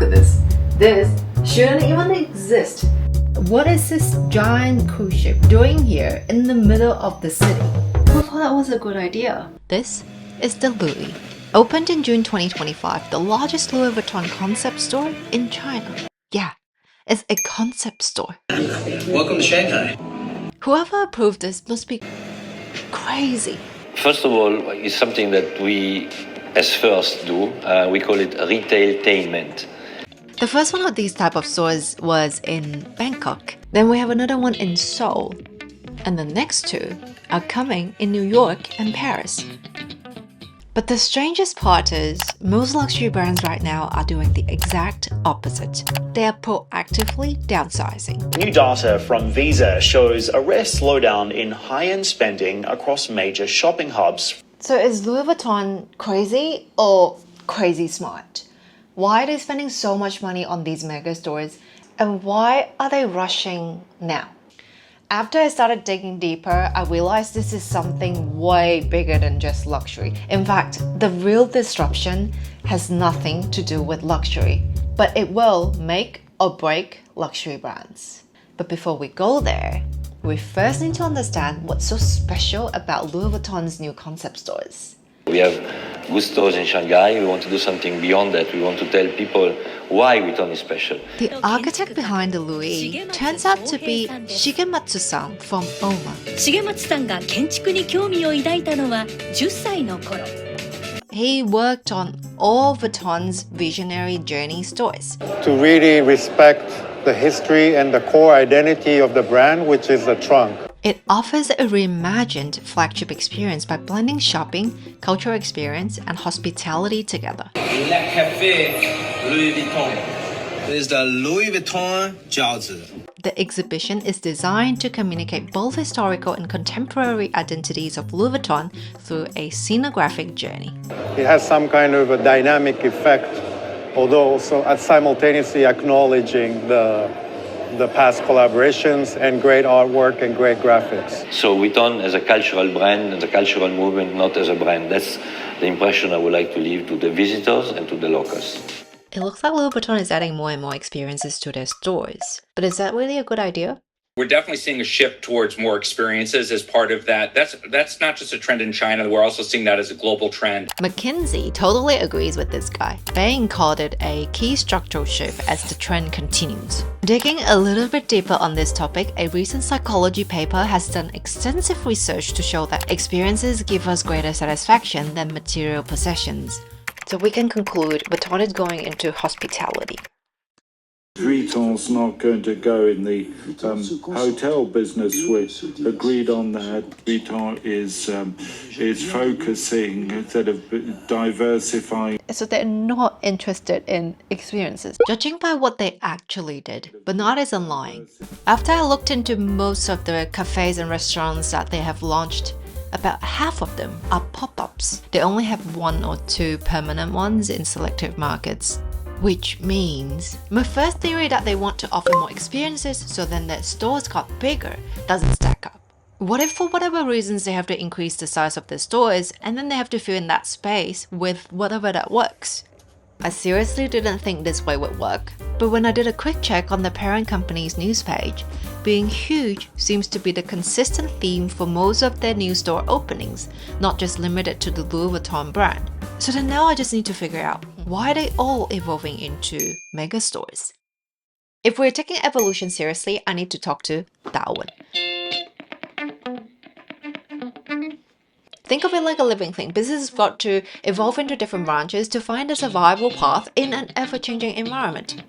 Look at this. This shouldn't even exist. What is this giant cruise ship doing here in the middle of the city? Who thought that was a good idea? This is the Louis. Opened in June 2025, the largest Louis Vuitton concept store in China. Yeah, it's a concept store. Welcome to Shanghai. Whoever approved this must be crazy. First of all, it's something that we, as first, do. We call it retail-tainment. The first one of these type of stores was in Bangkok. Then we have another one in Seoul. And the next two are coming in New York and Paris. But the strangest part is, most luxury brands right now are doing the exact opposite. They are proactively downsizing. New data from Visa shows a rare slowdown in high-end spending across major shopping hubs. So is Louis Vuitton crazy or crazy smart? Why are they spending so much money on these mega stores? And why are they rushing now? After I started digging deeper, I realized this is something way bigger than just luxury. In fact, the real disruption has nothing to do with luxury, but it will make or break luxury brands. But before we go there, we first need to understand what's so special about Louis Vuitton's new concept stores. We have good stores in Shanghai. We want to do something beyond that. We want to tell people why Vuitton is special. The architect behind the Louis turns out to be Shigematsu-san from OMA. 重松さんが建築に興味を抱いたのは10歳の頃。 He worked on all Vuitton's visionary journey stores. To really respect the history and the core identity of the brand, which is the trunk. It offers a reimagined flagship experience by blending shopping, cultural experience, and hospitality together. La Kapferer Louis Vuitton. This is the Louis Vuitton 饺子. The exhibition is designed to communicate both historical and contemporary identities of Louis Vuitton through a scenographic journey. It has some kind of a dynamic effect, although also simultaneously acknowledging the past collaborations and great artwork and great graphics. So Vuitton as a cultural brand and a cultural movement, not as a brand. That's the impression I would like to leave to the visitors and to the locals. It looks like Louis Vuitton is adding more and more experiences to their stores. But is that really a good idea? We're definitely seeing a shift towards more experiences as part of that. That's not just a trend in China. We're also seeing that as a global trend. McKinsey totally agrees with this guy. Bain called it a key structural shift as the trend continues. Digging a little bit deeper on this topic, a recent psychology paper has done extensive research to show that experiences give us greater satisfaction than material possessions. So we can conclude Vuitton is going into hospitality. Vuitton's not going to go in the hotel business. We agreed on that. Vuitton is focusing instead of diversifying. So they're not interested in experiences. Judging by what they actually did, Bernard isn't lying. After I looked into most of the cafes and restaurants that they have launched, about half of them are pop-ups. They only have 1 or 2 permanent ones in selective markets. Which means, my first theory that they want to offer more experiences so then their stores got bigger doesn't stack up. What if for whatever reasons they have to increase the size of their stores and then they have to fill in that space with whatever that works? I seriously didn't think this way would work, but when I did a quick check on the parent company's news page, being huge seems to be the consistent theme for most of their new store openings, not just limited to the Louis Vuitton brand. So then now I just need to figure out, why are they all evolving into mega stores? If we're taking evolution seriously, I need to talk to Darwin. Think of it like a living thing. Business has got to evolve into different branches to find a survival path in an ever-changing environment.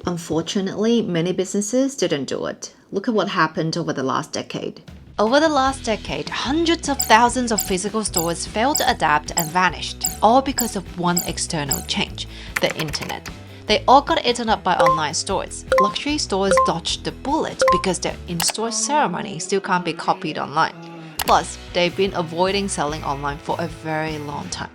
Unfortunately, many businesses didn't do it. Look at what happened over the last decade. Over the last decade, hundreds of thousands of physical stores failed to adapt and vanished, all because of one external change, the internet. They all got eaten up by online stores. Luxury stores dodged the bullet because their in-store ceremony still can't be copied online. Plus, they've been avoiding selling online for a very long time.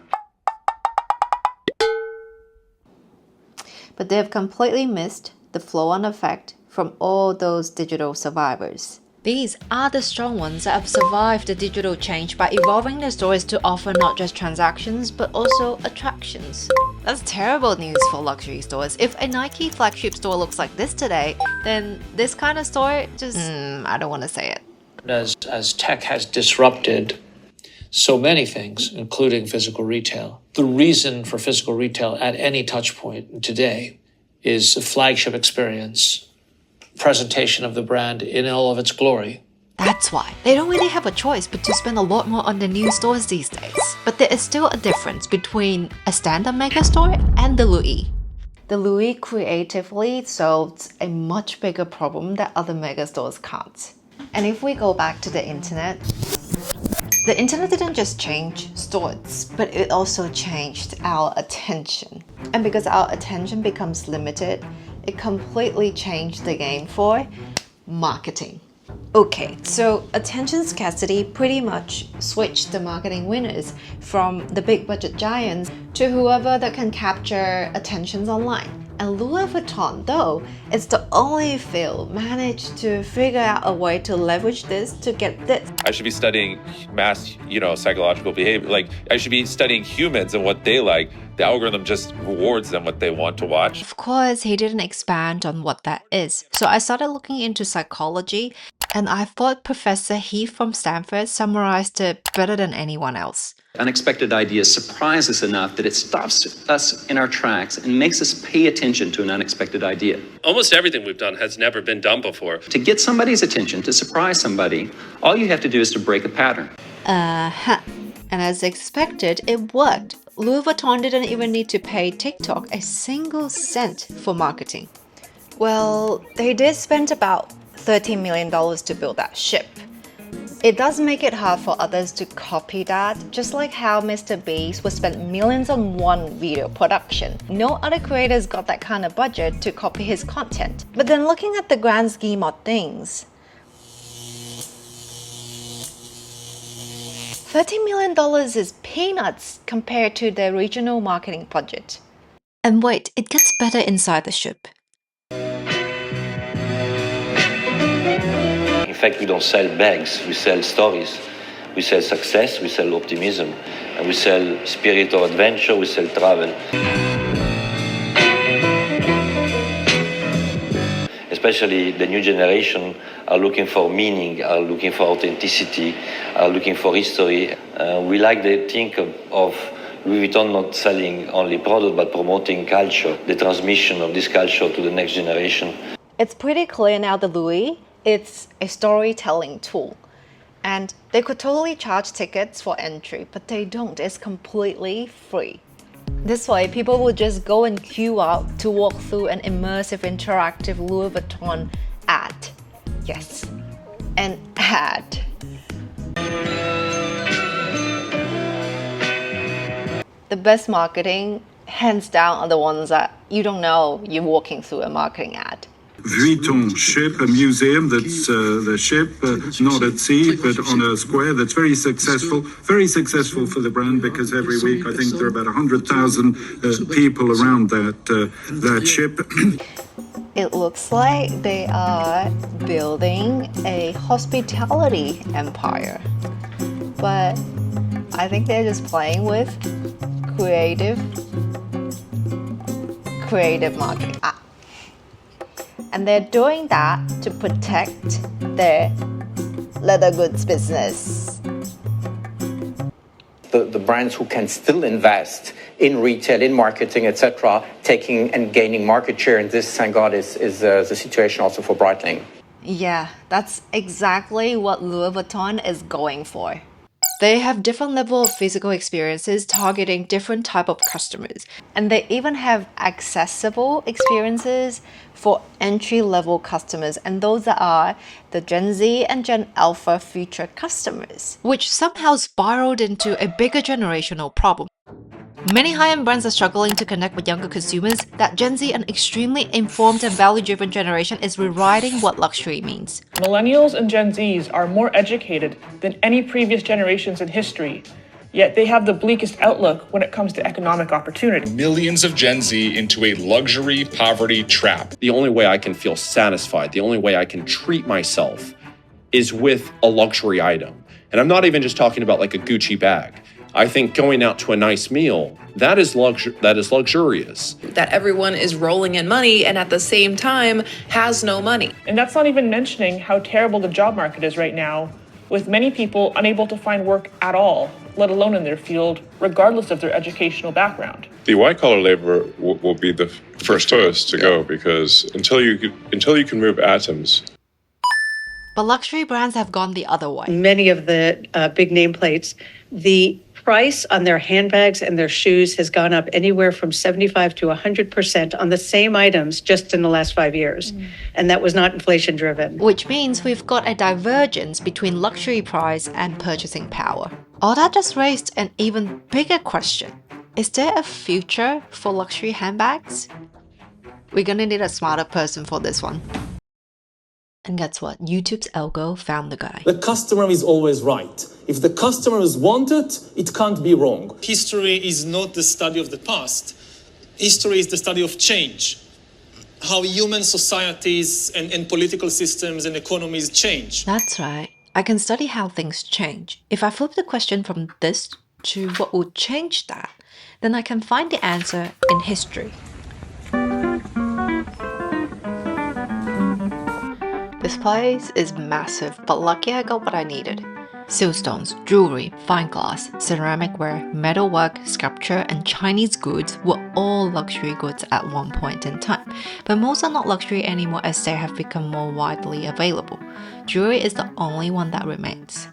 But they've completely missed the flow-on effect from all those digital survivors. These are the strong ones that have survived the digital change by evolving their stores to offer not just transactions but also attractions. That's terrible news for luxury stores. If a Nike flagship store looks like this today, then this kind of store just, I don't want to say it. As tech has disrupted so many things, including physical retail, the reason for physical retail at any touch point today is a flagship experience, presentation of the brand in all of its glory. That's why they don't really have a choice but to spend a lot more on the new stores these days. But there is still a difference between a standard mega store and the Louis. The Louis creatively solves a much bigger problem that other mega stores can't. And if we go back to the internet didn't just change stores, but it also changed our attention. And because our attention becomes limited, it completely changed the game for marketing. Okay, so attention scarcity pretty much switched the marketing winners from the big budget giants to whoever that can capture attentions online. And Louis Vuitton, though, is the only field managed to figure out a way to leverage this to get this. I should be studying mass, psychological behavior. Like, I should be studying humans and what they like. The algorithm just rewards them what they want to watch. Of course, he didn't expand on what that is. So I started looking into psychology, and I thought Professor Heath from Stanford summarized it better than anyone else. Unexpected ideas surprise us enough that it stops us in our tracks and makes us pay attention to an unexpected idea. Almost everything we've done has never been done before. To get somebody's attention, to surprise somebody, all you have to do is to break a pattern. And as expected, it worked. Louis Vuitton didn't even need to pay TikTok a single cent for marketing. Well, they did spend about $13 million to build that ship. It does make it hard for others to copy that, just like how Mr. Beast would spend millions on one video production. No other creators got that kind of budget to copy his content. But then looking at the grand scheme of things, $13 million is peanuts compared to their regional marketing budget. And wait, it gets better inside the ship. In fact, we don't sell bags, we sell stories. We sell success, we sell optimism, and we sell spirit of adventure, we sell travel. Especially the new generation are looking for meaning, are looking for authenticity, are looking for history. We like to think of Louis Vuitton not selling only product, but promoting culture, the transmission of this culture to the next generation. It's pretty clear now that Louis, it's a storytelling tool. And they could totally charge tickets for entry, but they don't. It's completely free. This way, people will just go and queue up to walk through an immersive, interactive Louis Vuitton ad. Yes, an ad. The best marketing, hands down, are the ones that you don't know you're walking through a marketing ad. Vuitton ship, a museum that's the ship, not at sea, but on a square that's very successful for the brand, because every week I think there are about 100,000 people around that ship. It looks like they are building a hospitality empire. But I think they're just playing with creative marketing. And they're doing that to protect their leather goods business. The brands who can still invest in retail, in marketing, etc., taking and gaining market share, and this, thank God, is the situation also for Breitling. Yeah, that's exactly what Louis Vuitton is going for. They have different level of physical experiences targeting different type of customers. And they even have accessible experiences for entry-level customers, and those are the Gen Z and Gen Alpha future customers, which somehow spiraled into a bigger generational problem. Many high-end brands are struggling to connect with younger consumers. That Gen Z, an extremely informed and value-driven generation, is rewriting what luxury means. Millennials and Gen Zs are more educated than any previous generations in history, yet they have the bleakest outlook when it comes to economic opportunity. Millions of Gen Z into a luxury poverty trap. The only way I can feel satisfied, the only way I can treat myself is with a luxury item. And I'm not even just talking about like a Gucci bag. I think going out to a nice meal, that is luxurious. That everyone is rolling in money and at the same time has no money. And that's not even mentioning how terrible the job market is right now, with many people unable to find work at all, let alone in their field, regardless of their educational background. The white-collar labor will be the first to go, because until you can move atoms. But luxury brands have gone the other way. Many of the big nameplates, the price on their handbags and their shoes has gone up anywhere from 75 to 100% on the same items just in the last 5 years. And that was not inflation driven. Which means we've got a divergence between luxury price and purchasing power. All that just raised an even bigger question. Is there a future for luxury handbags? We're gonna need a smarter person for this one. And guess what? YouTube's algo found the guy. The customer is always right. If the customers want it, it can't be wrong. History is not the study of the past. History is the study of change. How human societies and political systems and economies change. That's right. I can study how things change. If I flip the question from this to what would change that, then I can find the answer in history. This place is massive, but lucky I got what I needed. Siltstones, jewelry, fine glass, ceramic ware, metalwork, sculpture, and Chinese goods were all luxury goods at one point in time. But most are not luxury anymore as they have become more widely available. Jewelry is the only one that remains.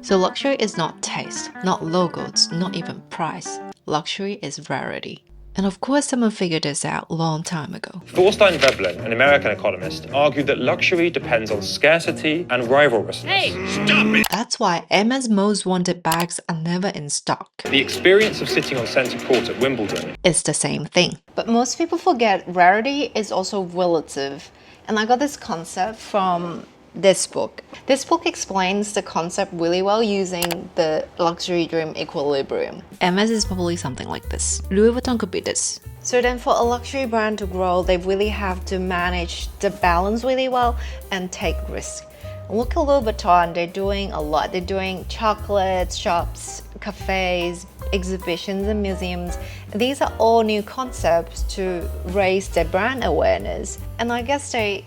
So luxury is not taste, not logos, not even price. Luxury is rarity. And of course someone figured this out a long time ago. Thorstein Veblen, an American economist, argued that luxury depends on scarcity and rivalrousness. Hey, stop it! That's why Emma's most wanted bags are never in stock. The experience of sitting on centre court at Wimbledon is the same thing. But most people forget rarity is also relative. And I got this concept from this book. This book explains the concept really well using the luxury dream equilibrium. Hermes is probably something like this. Louis Vuitton could be this. So then for a luxury brand to grow, they really have to manage the balance really well and take risks. Look at Louis Vuitton, they're doing a lot. They're doing chocolate shops, cafes, exhibitions and museums. These are all new concepts to raise their brand awareness. And I guess they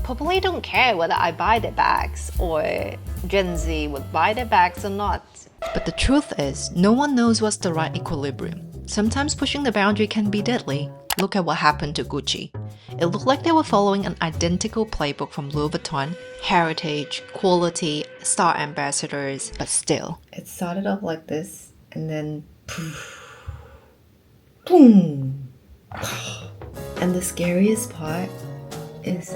probably don't care whether I buy their bags or Gen Z would buy their bags or not. But the truth is, no one knows what's the right equilibrium. Sometimes pushing the boundary can be deadly. Look at what happened to Gucci. It looked like they were following an identical playbook from Louis Vuitton, heritage, quality, star ambassadors, but still. It started off like this, and then poof, boom. And the scariest part is